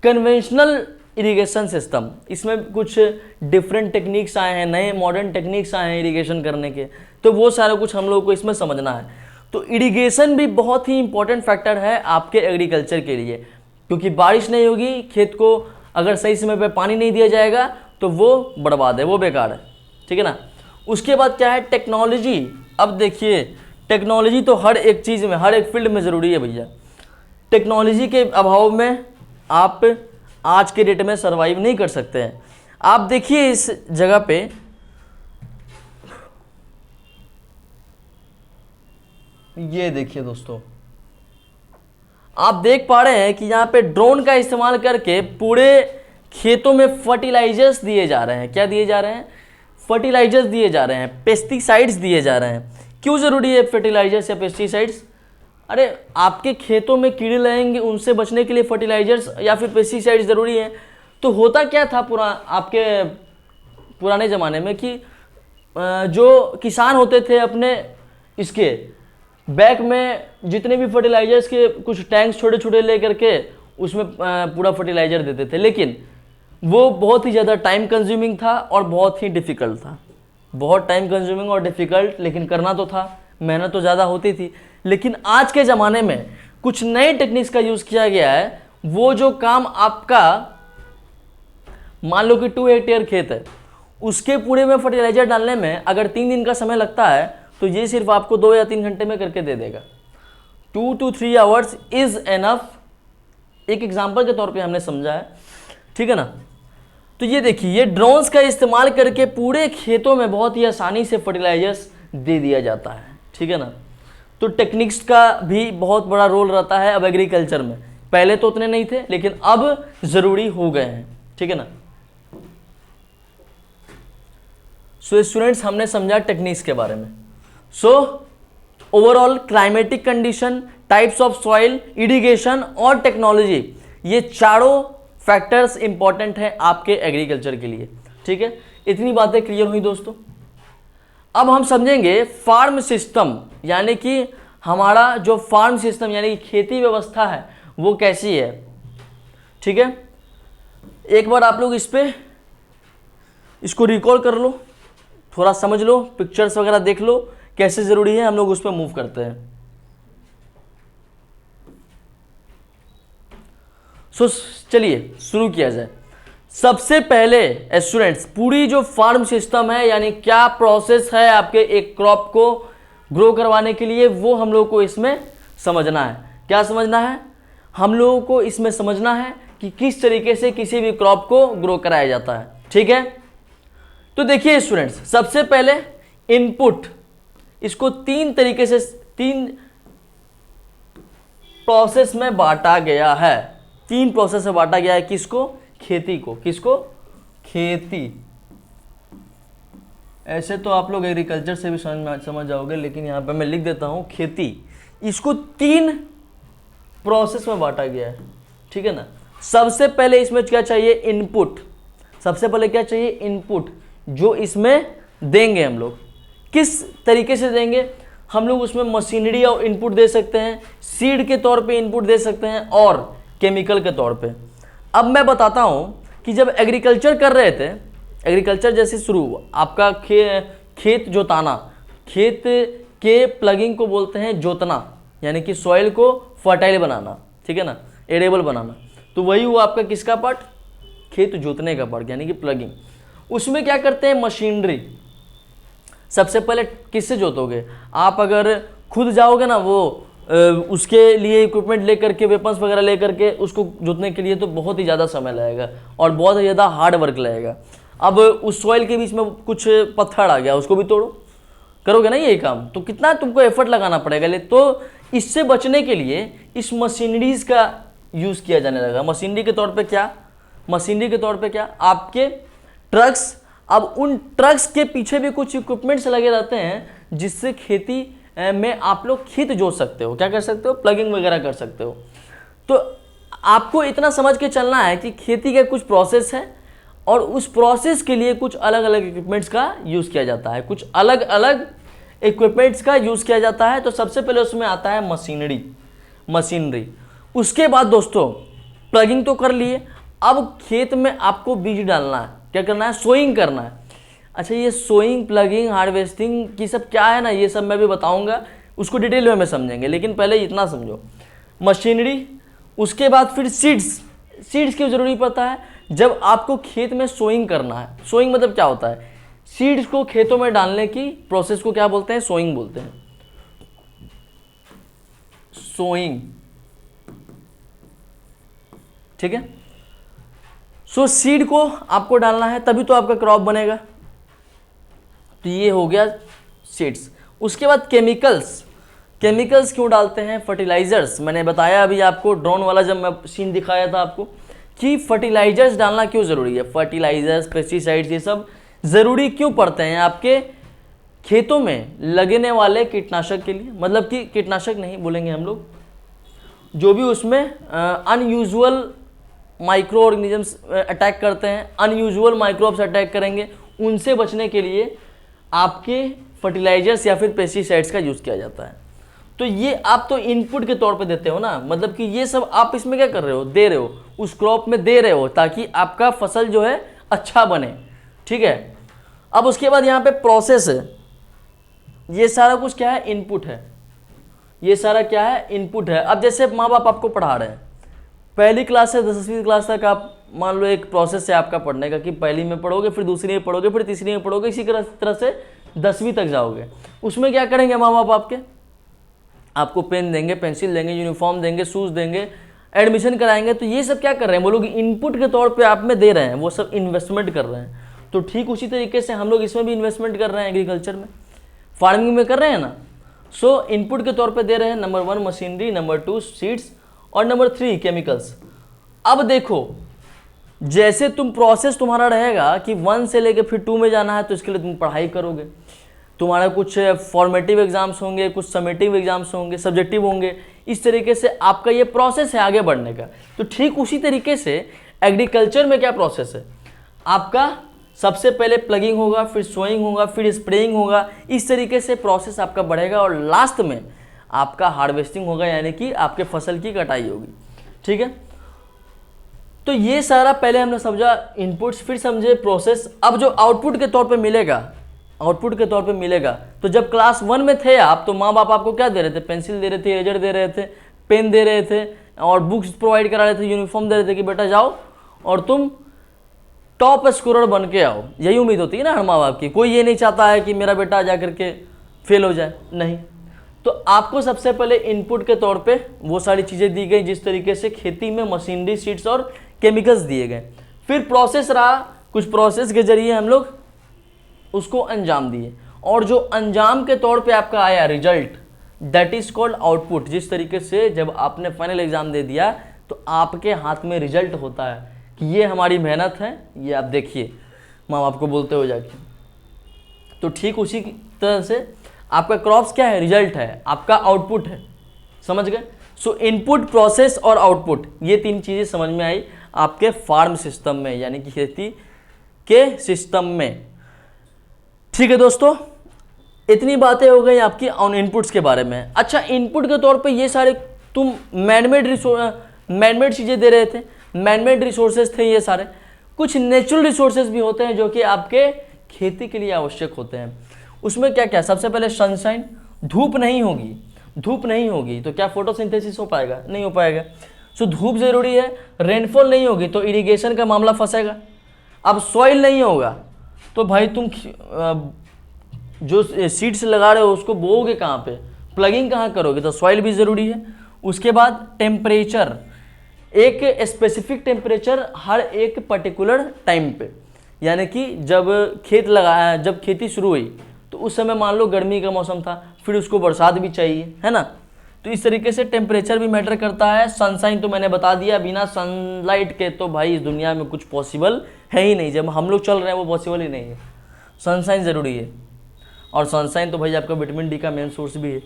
कन्वेंशनल इरिगेशन सिस्टम। इसमें कुछ डिफरेंट टेक्निक्स आए हैं, नए मॉडर्न टेक्निक्स आए हैं इरिगेशन करने के, तो वो सारा कुछ हम लोगों को इसमें समझना है। तो इरिगेशन भी बहुत ही इंपॉर्टेंट फैक्टर है आपके एग्रीकल्चर के लिए, क्योंकि बारिश नहीं होगी, खेत को अगर सही समय पे पानी नहीं दिया जाएगा तो वो बर्बाद है, वो बेकार है, ठीक है ना। उसके बाद क्या है, टेक्नोलॉजी। अब देखिए टेक्नोलॉजी तो हर एक चीज़ में, हर एक फील्ड में ज़रूरी है भैया। टेक्नोलॉजी के अभाव में आप आज के डेट में सर्वाइव नहीं कर सकते हैं। आप देखिए इस जगह पे ये देखिए दोस्तों, आप देख पा रहे हैं कि यहाँ पे ड्रोन का इस्तेमाल करके पूरे खेतों में फर्टिलाइजर्स दिए जा रहे हैं। क्या दिए जा रहे हैं? फर्टिलाइजर्स दिए जा रहे हैं, पेस्टिसाइड्स दिए जा रहे हैं। क्यों ज़रूरी है फर्टिलाइजर्स या पेस्टिसाइड्स? अरे आपके खेतों में कीड़े लगेंगे, उनसे बचने के लिए फर्टिलाइजर्स या फिर पेस्टिसाइड्स ज़रूरी हैं। तो होता क्या था आपके पुराने ज़माने में कि जो किसान होते थे अपने इसके बैग में जितने भी फर्टिलाइजर्स के कुछ टैंक्स छोटे छोटे ले करके उसमें पूरा फर्टिलाइजर देते थे, लेकिन वो बहुत ही ज़्यादा टाइम कंज्यूमिंग था और बहुत ही डिफ़िकल्ट था। बहुत टाइम कंज्यूमिंग और डिफ़िकल्ट, लेकिन करना तो था, मेहनत तो ज़्यादा होती थी। लेकिन आज के ज़माने में कुछ नए टेक्निक्स का यूज़ किया गया है। वो जो काम आपका मान लो कि 2 हेक्टेयर खेत है, उसके पूरे में फर्टिलाइजर डालने में अगर 3 दिन का समय लगता है तो ये सिर्फ आपको 2 या 3 घंटे में करके दे देगा। 2 to 3 आवर्स इज़ एनफ। एक एग्जाम्पल के तौर पे हमने समझा है, ठीक है ना। तो ये देखिए, ये ड्रोन्स का इस्तेमाल करके पूरे खेतों में बहुत ही आसानी से फर्टिलाइजर्स दे दिया जाता है, ठीक है ना। तो टेक्निक्स का भी बहुत बड़ा रोल रहता है अब एग्रीकल्चर में। पहले तो उतने नहीं थे, लेकिन अब ज़रूरी हो गए हैं, ठीक है ना। सो स्टूडेंट्स, हमने समझा टेक्निक्स के बारे में। So overall climatic condition, types of soil, irrigation और टेक्नोलॉजी, ये चारों फैक्टर्स इंपॉर्टेंट हैं आपके एग्रीकल्चर के लिए, ठीक है। इतनी बातें क्लियर हुई दोस्तों। अब हम समझेंगे फार्म सिस्टम, यानी कि हमारा जो फार्म सिस्टम यानी कि खेती व्यवस्था है वो कैसी है, ठीक है। एक बार आप लोग इसको रिकॉल कर लो, थोड़ा समझ लो, पिक्चर्स वगैरह देख लो कैसे ज़रूरी है, हम लोग उस पर मूव करते हैं। सो चलिए शुरू किया जाए। सबसे पहले स्टूडेंट्स, पूरी जो फार्म सिस्टम है यानी क्या प्रोसेस है आपके एक क्रॉप को ग्रो करवाने के लिए, वो हम लोग को इसमें समझना है। क्या समझना है? हम लोगों को इसमें समझना है कि किस तरीके से किसी भी क्रॉप को ग्रो कराया जाता है, ठीक है। तो देखिए स्टूडेंट्स, सबसे पहले इनपुट, इसको 3 तरीके से 3 प्रोसेस में बांटा गया है। 3 प्रोसेस में बांटा गया है। किसको? खेती को। किसको? खेती। ऐसे तो आप लोग एग्रीकल्चर से भी समझ जाओगे, लेकिन यहां पे मैं लिख देता हूं खेती। इसको 3 प्रोसेस में बांटा गया है, ठीक है ना। सबसे पहले इसमें क्या चाहिए? इनपुट। सबसे पहले क्या चाहिए? इनपुट, जो इसमें देंगे हम लोग। किस तरीके से देंगे? हम लोग उसमें मशीनरी और इनपुट दे सकते हैं, सीड के तौर पे इनपुट दे सकते हैं और केमिकल के तौर पे। अब मैं बताता हूं कि जब एग्रीकल्चर कर रहे थे, एग्रीकल्चर जैसे शुरू आपका खेत जोताना, खेत के प्लगिंग को बोलते हैं जोतना, यानी कि सॉइल को फर्टाइल बनाना, ठीक है ना, एरेबल बनाना। तो वही हुआ आपका किसका पार्ट? खेत जोतने का पार्ट, यानी कि प्लगिंग। उसमें क्या करते हैं? मशीनरी। सबसे पहले किससे जोतोगे? आप अगर खुद जाओगे ना, वो उसके लिए इक्विपमेंट लेकर के, वेपन्स वगैरह लेकर के उसको जोतने के लिए तो बहुत ही ज़्यादा समय लगेगा और बहुत ही ज़्यादा हार्ड वर्क लगेगा। अब उस सॉइल के बीच में कुछ पत्थर आ गया, उसको भी तोड़ो, करोगे ना ये काम, तो कितना तुमको एफर्ट लगाना पड़ेगा। तो इससे बचने के लिए इस मशीनरीज का यूज़ किया जाने लगा। मशीनरी के तौर पे क्या? मशीनरी के तौर पे क्या? आपके ट्रक्स। अब उन ट्रक्स के पीछे भी कुछ इक्विपमेंट्स लगे रहते हैं जिससे खेती में आप लोग खेत जोत सकते हो। क्या कर सकते हो? प्लगिंग वगैरह कर सकते हो। तो आपको इतना समझ के चलना है कि खेती का कुछ प्रोसेस है और उस प्रोसेस के लिए कुछ अलग अलग इक्विपमेंट्स का यूज़ किया जाता है, कुछ अलग अलग इक्विपमेंट्स का यूज़ किया जाता है। तो सबसे पहले उसमें आता है मशीनरी। उसके बाद दोस्तों प्लगिंग तो कर लिए, अब खेत में आपको बीज डालना है। क्या करना है? सोइंग करना है। अच्छा, ये सोइंग, प्लगिंग, हार्वेस्टिंग की सब क्या है ना, ये सब मैं भी बताऊंगा, उसको डिटेल में समझेंगे, लेकिन पहले इतना समझो, मशीनरी। उसके बाद फिर सीड्स क्यों ज़रूरी पड़ता है? जब आपको खेत में सोइंग करना है। सोइंग मतलब क्या होता है? सीड्स को खेतों में डालने की प्रोसेस को क्या बोलते हैं? सोइंग बोलते हैं। सोइंग, ठीक है। सो सीड को आपको डालना है, तभी तो आपका क्रॉप बनेगा। तो ये हो गया सीड्स। उसके बाद केमिकल्स क्यों डालते हैं? फर्टिलाइजर्स। मैंने बताया अभी आपको, ड्रोन वाला जब मैं सीन दिखाया था आपको, कि फर्टिलाइजर्स डालना क्यों ज़रूरी है, फर्टिलाइजर्स, पेस्टिसाइड्स, ये सब ज़रूरी क्यों पड़ते हैं आपके खेतों में लगने वाले कीटनाशक के लिए। मतलब कि कीटनाशक नहीं बोलेंगे हम लोग, जो भी उसमें अनयूजुअल माइक्रो ऑर्गेनिजम्स अटैक करते हैं, अनयूजुअल माइक्रोब्स अटैक करेंगे, उनसे बचने के लिए आपके फर्टिलाइजर्स या फिर पेस्टिसाइड्स का यूज़ किया जाता है। तो ये आप तो इनपुट के तौर पे देते हो ना, मतलब कि ये सब आप इसमें क्या कर रहे हो, दे रहे हो, उस क्रॉप में दे रहे हो ताकि आपका फसल जो है अच्छा बने, ठीक है। अब उसके बाद यहाँ पे प्रोसेस है, ये सारा कुछ क्या है, इनपुट है, ये सारा क्या है, इनपुट है। अब जैसे माँ बाप आपको पढ़ा रहे हैं, पहली क्लास से 10वीं क्लास तक आप मान लो एक प्रोसेस है आपका पढ़ने का कि पहली में पढ़ोगे, फिर दूसरी में पढ़ोगे, फिर तीसरी में पढ़ोगे, इसी तरह से 10वीं तक जाओगे। उसमें क्या करेंगे माँ बाप आपके, आपको पेन देंगे, पेंसिल देंगे, यूनिफॉर्म देंगे, शूज़ देंगे, एडमिशन कराएंगे। तो ये सब क्या कर रहे हैं वो लोग, इनपुट के तौर पे आप में दे रहे हैं, वो सब इन्वेस्टमेंट कर रहे हैं। तो ठीक उसी तरीके से हम लोग इसमें भी इन्वेस्टमेंट कर रहे हैं, एग्रीकल्चर में, फार्मिंग में कर रहे हैं ना। सो इनपुट के तौर पे दे रहे हैं, नंबर 1 मशीनरी, नंबर 2 सीड्स और नंबर 3 केमिकल्स। अब देखो, जैसे तुम प्रोसेस तुम्हारा रहेगा कि 1 से लेके फिर 2 में जाना है, तो इसके लिए तुम पढ़ाई करोगे, तुम्हारा कुछ फॉर्मेटिव एग्जाम्स होंगे, कुछ समेटिव एग्जाम्स होंगे, सब्जेक्टिव होंगे, इस तरीके से आपका ये प्रोसेस है आगे बढ़ने का। तो ठीक उसी तरीके से एग्रीकल्चर में क्या प्रोसेस है आपका, सबसे पहले प्लगिंग होगा, फिर सोइंग होगा, फिर स्प्रेइंग होगा, इस तरीके से प्रोसेस आपका बढ़ेगा और लास्ट में आपका हार्वेस्टिंग होगा, यानी कि आपके फसल की कटाई होगी, ठीक है। तो ये सारा पहले हमने समझा इनपुट्स, फिर समझे प्रोसेस। अब जो आउटपुट के तौर पे मिलेगा, आउटपुट के तौर पे मिलेगा, तो जब क्लास 1 में थे आप, तो माँ बाप आपको क्या दे रहे थे, पेंसिल दे रहे थे, इरेजर दे रहे थे, पेन दे रहे थे और बुक्स प्रोवाइड करा रहे थे, यूनिफॉर्म दे रहे थे कि बेटा जाओ और तुम टॉप स्कोरर बन के आओ। यही उम्मीद होती है ना हर माँ बाप की, कोई ये नहीं चाहता है कि मेरा बेटा जा करके फेल हो जाए, नहीं। तो आपको सबसे पहले इनपुट के तौर पे वो सारी चीज़ें दी गई, जिस तरीके से खेती में मशीनरी, सीड्स और केमिकल्स दिए गए। फिर प्रोसेस रहा, कुछ प्रोसेस के जरिए हम लोग उसको अंजाम दिए, और जो अंजाम के तौर पे आपका आया result, that is called output. जिस तरीके से जब आपने फाइनल एग्जाम दे दिया तो आपके हाथ में रिजल्ट होता है कि ये हमारी मेहनत है, ये आप देखिए, माँ बाप को बोलते हो जाके। तो ठीक उसी तरह से आपका क्रॉप्स क्या है, रिजल्ट है, आपका आउटपुट है, समझ गए। सो इनपुट, प्रोसेस और आउटपुट, ये 3 चीज़ें समझ में आई आपके फार्म सिस्टम में, यानी कि खेती के सिस्टम में, ठीक है दोस्तों। इतनी बातें हो गई आपकी ऑन इनपुट्स के बारे में। अच्छा, इनपुट के तौर पे ये सारे तुम मैनमेड चीज़ें दे रहे थे, मैनमेड रिसोर्सेज थे ये सारे। कुछ नेचुरल रिसोर्सेज भी होते हैं जो कि आपके खेती के लिए आवश्यक होते हैं। उसमें क्या क्या, सबसे पहले सनशाइन, धूप नहीं होगी, धूप नहीं होगी तो क्या फोटोसिंथेसिस हो पाएगा, नहीं हो पाएगा। सो धूप ज़रूरी है। रेनफॉल नहीं होगी तो इरिगेशन का मामला फंसेगा। अब सॉइल नहीं होगा तो भाई तुम जो सीड्स लगा रहे हो उसको बोओगे कहाँ पे, प्लगिंग कहाँ करोगे, तो सॉइल भी ज़रूरी है। उसके बाद टेम्परेचर, एक स्पेसिफिक टेम्परेचर हर एक पर्टिकुलर टाइम पे, यानी कि जब खेत लगाया, जब खेती शुरू हुई तो उस समय मान लो गर्मी का मौसम था, फिर उसको बरसात भी चाहिए, है ना। तो इस तरीके से टेम्परेचर भी मैटर करता है। सनशाइन तो मैंने बता दिया, बिना सनलाइट के तो भाई इस दुनिया में कुछ पॉसिबल है ही नहीं। जब हम लोग चल रहे हैं वो पॉसिबल ही नहीं है, सनशाइन ज़रूरी है। और सनशाइन तो भाई आपका विटामिन डी का मेन सोर्स भी है।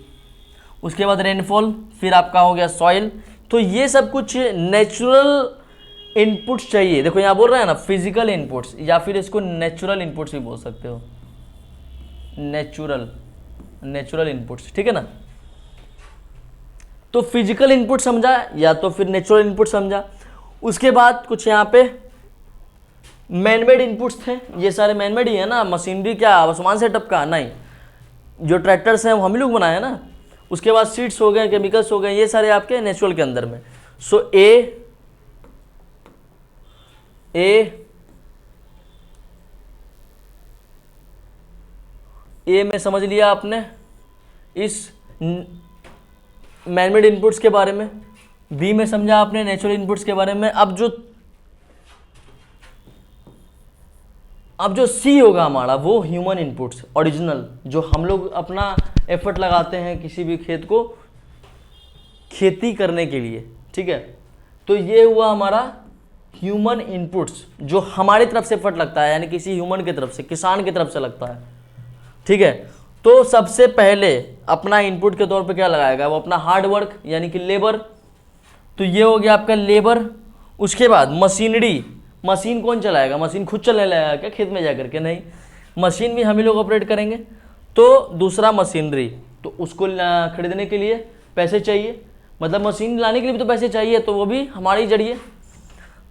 उसके बाद रेनफॉल, फिर आपका हो गया सॉइल। तो ये सब कुछ नेचुरल इनपुट्स चाहिए। देखो यहाँ बोल रहा है ना फिजिकल इनपुट्स, या फिर इसको नेचुरल इनपुट्स भी बोल सकते हो, नेचुरल इनपुट्स, ठीक है ना। तो फिजिकल इनपुट समझा या तो फिर नेचुरल इनपुट समझा। उसके बाद कुछ यहाँ पे मैनमेड इनपुट्स थे, ये सारे मैनमेड ही है ना। मशीनरी क्या आसमान से टपका, नहीं, जो ट्रैक्टर्स हैं वो हम लोग बनाए ना। उसके बाद सीड्स हो गए, केमिकल्स हो गए, ये सारे आपके नेचुरल के अंदर में। सो ए में समझ लिया आपने इस मैनमेड इनपुट्स के बारे में, बी में समझा आपने नेचुरल इनपुट्स के बारे में। अब जो सी होगा हमारा वो ह्यूमन इनपुट्स, ओरिजिनल, जो हम लोग अपना एफर्ट लगाते हैं किसी भी खेत को खेती करने के लिए, ठीक है। तो ये हुआ हमारा ह्यूमन इनपुट्स जो हमारी तरफ से एफर्ट लगता है, यानी किसी ह्यूमन की तरफ से, किसान की तरफ से लगता है, ठीक है, तो सबसे पहले अपना इनपुट के तौर पे क्या लगाएगा, वो अपना हार्ड वर्क यानी कि लेबर। तो ये हो गया आपका लेबर। उसके बाद मशीनरी, मशीन कौन चलाएगा, मशीन खुद चलने लगेगा क्या खेत में जाकर के, नहीं, मशीन भी हम ही लोग ऑपरेट करेंगे। तो दूसरा मशीनरी, तो उसको खरीदने के लिए पैसे चाहिए, मतलब मशीन लाने के लिए भी तो पैसे चाहिए, तो वो भी हमारे ही जरिए।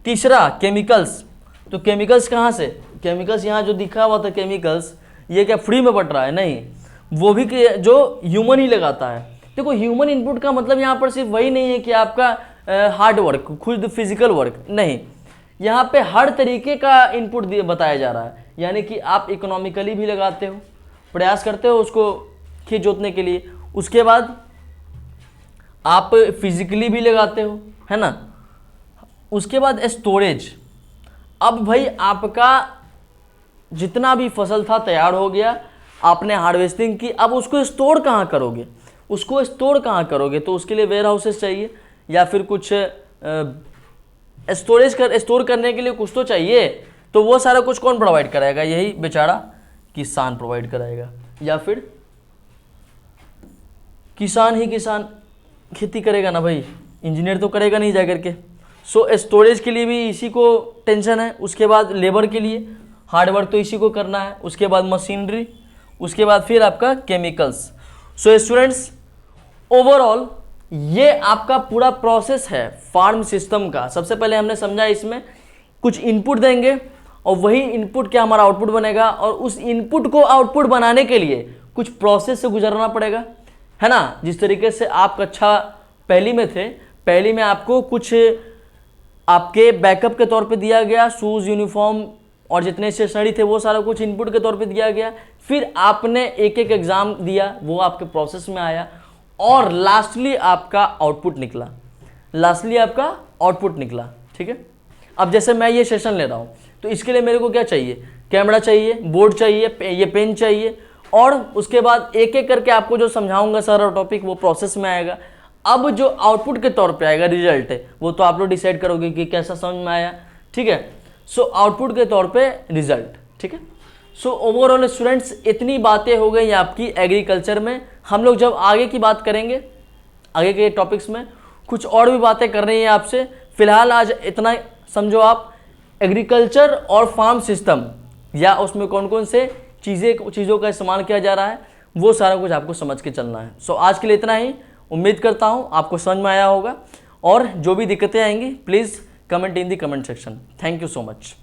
तीसरा केमिकल्स, तो केमिकल्स कहाँ से, केमिकल्स यहाँ जो दिखा हुआ था केमिकल्स, ये क्या फ्री में बट रहा है, नहीं, वो भी जो ह्यूमन ही लगाता है। देखो ह्यूमन इनपुट का मतलब यहाँ पर सिर्फ वही नहीं है कि आपका हार्ड वर्क, खुद फिजिकल वर्क, नहीं, यहाँ पे हर तरीके का इनपुट बताया जा रहा है, यानी कि आप इकोनॉमिकली भी लगाते हो, प्रयास करते हो उसको खेत जोतने के लिए, उसके बाद आप फिजिकली भी लगाते हो, है ना। उसके बाद स्टोरेज, अब भाई आपका जितना भी फसल था तैयार हो गया, आपने हार्वेस्टिंग की, अब उसको स्टोर कहाँ करोगे, उसको स्टोर कहाँ करोगे, तो उसके लिए वेयर हाउसेस चाहिए या फिर कुछ स्टोर करने के लिए कुछ तो चाहिए, तो वो सारा कुछ कौन प्रोवाइड कराएगा, यही बेचारा किसान प्रोवाइड कराएगा, या फिर किसान ही किसान खेती करेगा ना भाई, इंजीनियर तो करेगा नहीं जा करके। सो स्टोरेज के लिए भी इसी को टेंशन है। उसके बाद लेबर के लिए हार्डवर्क तो इसी को करना है, उसके बाद मशीनरी, उसके बाद फिर आपका केमिकल्स। सो स्टूडेंट्स, ओवरऑल ये आपका पूरा प्रोसेस है फार्म सिस्टम का। सबसे पहले हमने समझा इसमें कुछ इनपुट देंगे और वही इनपुट क्या हमारा आउटपुट बनेगा, और उस इनपुट को आउटपुट बनाने के लिए कुछ प्रोसेस से गुजरना पड़ेगा, है ना। जिस तरीके से आप कक्षा पहली में थे, पहली में आपको कुछ आपके बैकअप के तौर पे दिया गया, शूज़, यूनिफॉर्म और जितने स्टेशनरी थे वो सारा कुछ इनपुट के तौर पे दिया गया, फिर आपने एक एक एग्ज़ाम दिया, वो आपके प्रोसेस में आया, और लास्टली आपका आउटपुट निकला, ठीक है। अब जैसे मैं ये सेशन ले रहा हूँ, तो इसके लिए मेरे को क्या चाहिए, कैमरा चाहिए, बोर्ड चाहिए, ये पेन चाहिए, और उसके बाद एक एक करके आपको जो समझाऊंगा सारा टॉपिक वो प्रोसेस में आएगा। अब जो आउटपुट के तौर पे आएगा रिजल्ट, वो तो आप लोग डिसाइड करोगे कि कैसा समझ में आया, ठीक है। सो आउटपुट के तौर पे रिजल्ट, ठीक है। सो ओवरऑल स्टूडेंट्स, इतनी बातें हो गई आपकी एग्रीकल्चर में। हम लोग जब आगे की बात करेंगे, आगे के टॉपिक्स में कुछ और भी बातें कर रही हैं आपसे। फिलहाल आज इतना समझो आप, एग्रीकल्चर और फार्म सिस्टम या उसमें कौन कौन से चीज़ों का इस्तेमाल किया जा रहा है, वो सारा कुछ आपको समझ के चलना है। सो आज के लिए इतना ही। उम्मीद करता हूँ आपको समझ में आया होगा, और जो भी दिक्कतें आएंगी please comment in the comment section. Thank you so much.